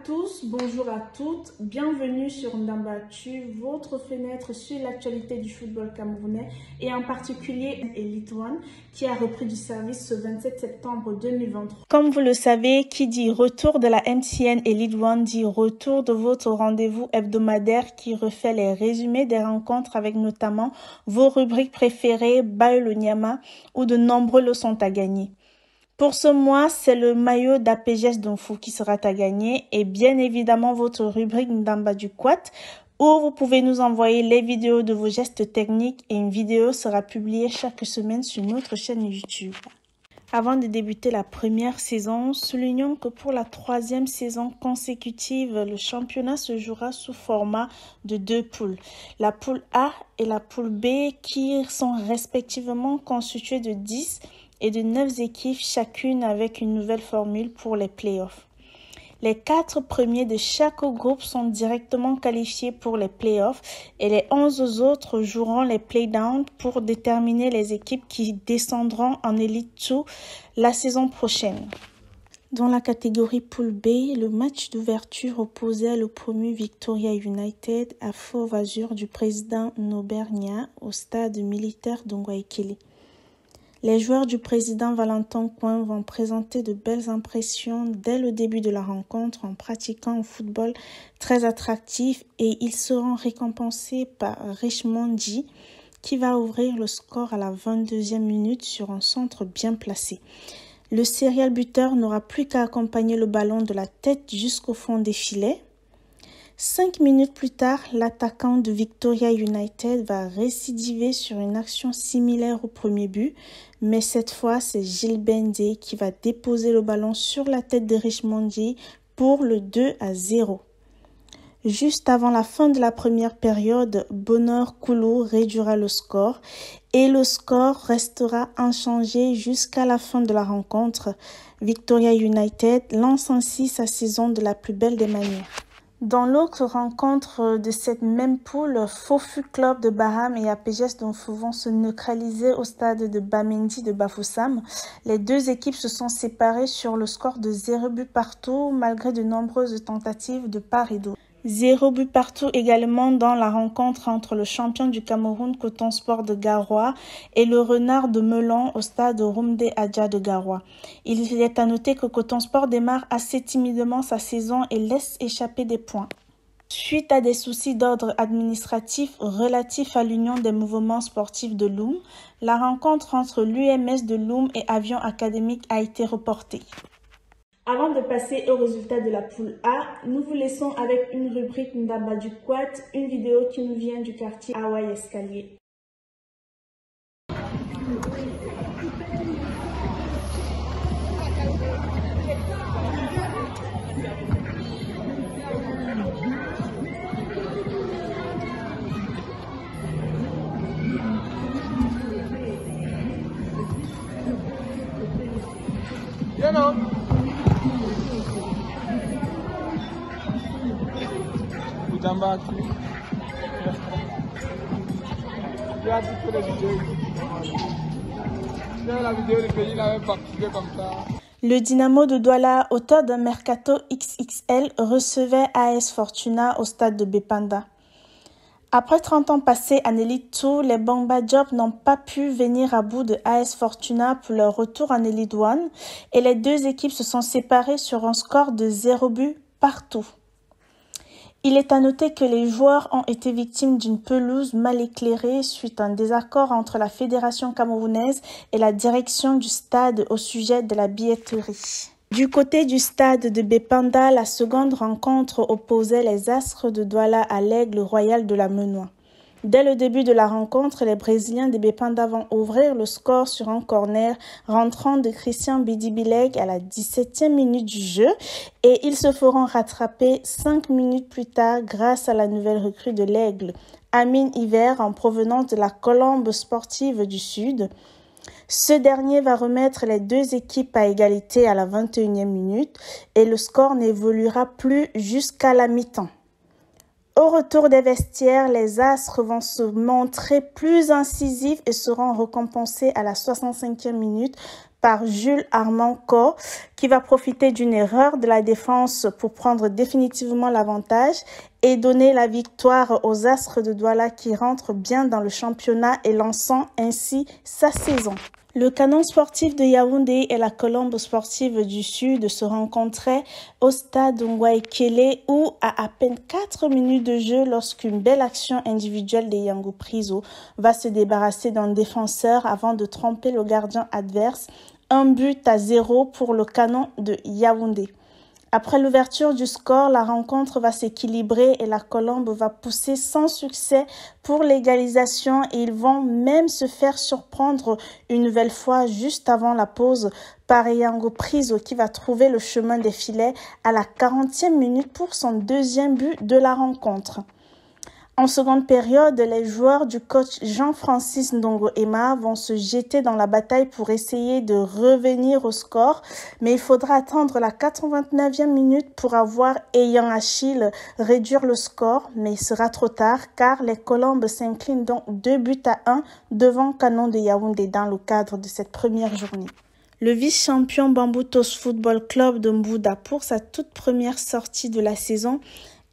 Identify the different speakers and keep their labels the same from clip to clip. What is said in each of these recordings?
Speaker 1: tous, bonjour à toutes, bienvenue sur Ndamba Actu, votre fenêtre sur l'actualité du football camerounais et en particulier Elite One qui a repris du service ce 27 septembre 2023. Comme vous le savez, qui dit retour de la MTN Elite One dit retour de votre rendez-vous hebdomadaire qui refait les résumés des rencontres avec notamment vos rubriques préférées, Bayo Nyama ou de nombreux leçons à gagner. Pour ce mois, c'est le maillot d'APGS Donfou qui sera à gagner et bien évidemment votre rubrique Ndamba du Quat où vous pouvez nous envoyer les vidéos de vos gestes techniques et une vidéo sera publiée chaque semaine sur notre chaîne YouTube. Avant de débuter la première saison, soulignons que pour la troisième saison consécutive, le championnat se jouera sous format de 2 poules. La poule A et la poule B qui sont respectivement constituées de 10 et de 9 équipes chacune avec une nouvelle formule pour les playoffs. Les 4 premiers de chaque groupe sont directement qualifiés pour les playoffs et les 11 autres joueront les playdowns pour déterminer les équipes qui descendront en Elite 2 la saison prochaine. Dans la catégorie poule B, le match d'ouverture opposait le promu Victoria United à Fauve Azur du président Norbert Nia au stade militaire d'Ongwaikili. Les joueurs du président Valentin Coin vont présenter de belles impressions dès le début de la rencontre en pratiquant un football très attractif et ils seront récompensés par Richmond G qui va ouvrir le score à la 22e minute sur un centre bien placé. Le serial buteur n'aura plus qu'à accompagner le ballon de la tête jusqu'au fond des filets. 5 minutes plus tard, l'attaquant de Victoria United va récidiver sur une action similaire au premier but, mais cette fois c'est Gilles Bendé qui va déposer le ballon sur la tête de Richmond G pour le 2-0. Juste avant la fin de la première période, Bonheur Koulou réduira le score et le score restera inchangé jusqu'à la fin de la rencontre. Victoria United lance ainsi sa saison de la plus belle des manières. Dans l'autre rencontre de cette même poule, Fofu Club de Baham et APGS Donfou vont se neutraliser au stade de Bamendi de Bafoussam. Les deux équipes se sont séparées sur le score de 0 but partout malgré de nombreuses tentatives de part et d'autre. 0 but partout également dans la rencontre entre le champion du Cameroun Coton Sport de Garoua et le Renard de Melon au stade Rumde Adja de Garoua. Il est à noter que Coton Sport démarre assez timidement sa saison et laisse échapper des points. Suite à des soucis d'ordre administratif relatifs à l'Union des mouvements sportifs de Loum, la rencontre entre l'UMS de Loum et Avion Académique a été reportée. Avant de passer aux résultats de la poule A, nous vous laissons avec une rubrique Ndamba du Quat, une vidéo qui nous vient du quartier Hawaii Escalier.
Speaker 2: Ndamba Actu. Tu as dit que les vidéos. La vidéo du pays, il avait participé comme ça.
Speaker 1: Le Dynamo de Douala, auteur d'un mercato XXL, recevait AS Fortuna au stade de Bepanda. Après 30 ans passés en Elite 2, les Bamba Job n'ont pas pu venir à bout de AS Fortuna pour leur retour en Elite 1 et les deux équipes se sont séparées sur un score de 0 but partout. Il est à noter que les joueurs ont été victimes d'une pelouse mal éclairée suite à un désaccord entre la fédération camerounaise et la direction du stade au sujet de la billetterie. Du côté du stade de Bepanda, la seconde rencontre opposait les Astres de Douala à l'Aigle Royal de la Menoie. Dès le début de la rencontre, les Brésiliens de Bepanda vont ouvrir le score sur un corner rentrant de Christian Bidibileg à la 17e minute du jeu et ils se feront rattraper 5 minutes plus tard grâce à la nouvelle recrue de l'Aigle, Amine Hiver en provenance de la Colombe sportive du Sud. Ce dernier va remettre les deux équipes à égalité à la 21e minute et le score n'évoluera plus jusqu'à la mi-temps. Au retour des vestiaires, les Astres vont se montrer plus incisifs et seront récompensés à la 65e minute par Jules Armand Corr qui va profiter d'une erreur de la défense pour prendre définitivement l'avantage et donner la victoire aux Astres de Douala qui rentrent bien dans le championnat et lançant ainsi sa saison. Le Canon sportif de Yaoundé et la Colombe sportive du Sud se rencontraient au stade Ngouaïkele où, à peine 4 minutes de jeu, lorsqu'une belle action individuelle de Yango Priso va se débarrasser d'un défenseur avant de tromper le gardien adverse, 1-0 pour le Canon de Yaoundé. Après l'ouverture du score, la rencontre va s'équilibrer et la Colombe va pousser sans succès pour l'égalisation et ils vont même se faire surprendre une nouvelle fois juste avant la pause par Yango Priso qui va trouver le chemin des filets à la 40e minute pour son deuxième but de la rencontre. En seconde période, les joueurs du coach Jean-Francis Ndongo-Ema vont se jeter dans la bataille pour essayer de revenir au score, mais il faudra attendre la 89e minute pour avoir Eyan Achille réduire le score, mais il sera trop tard car les Colombes s'inclinent donc 2-1 devant Canon de Yaoundé dans le cadre de cette première journée. Le vice-champion Bamboutos Football Club de Mbouda pour sa toute première sortie de la saison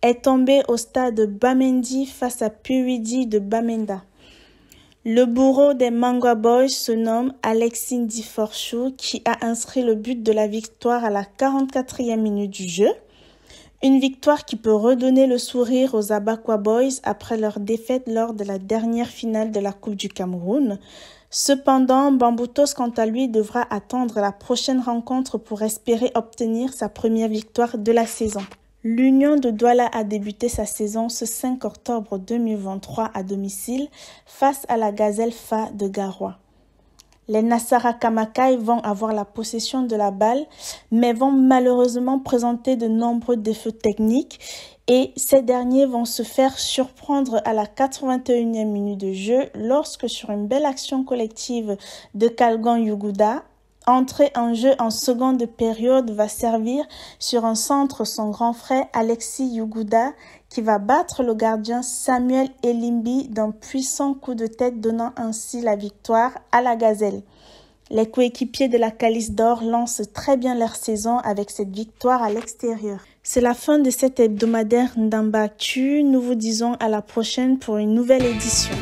Speaker 1: est tombé au stade Bamendi face à Puidi de Bamenda. Le bourreau des Mangwa Boys se nomme Alexis Ndiforchou qui a inscrit le but de la victoire à la 44e minute du jeu. Une victoire qui peut redonner le sourire aux Abakwa Boys après leur défaite lors de la dernière finale de la Coupe du Cameroun. Cependant, Bamboutos, quant à lui, devra attendre la prochaine rencontre pour espérer obtenir sa première victoire de la saison. L'Union de Douala a débuté sa saison ce 5 octobre 2023 à domicile face à la Gazelle Fa de Garoua. Les Nassara Kamakai vont avoir la possession de la balle, mais vont malheureusement présenter de nombreux défauts techniques et ces derniers vont se faire surprendre à la 81e minute de jeu lorsque sur une belle action collective de Kalgan Yuguda, entrée en jeu en seconde période va servir sur un centre son grand frère Alexis Yuguda qui va battre le gardien Samuel Elimbi d'un puissant coup de tête donnant ainsi la victoire à la Gazelle. Les coéquipiers de la Calice d'Or lancent très bien leur saison avec cette victoire à l'extérieur. C'est la fin de cet hebdomadaire Ndamba Actu. Nous vous disons à la prochaine pour une nouvelle édition.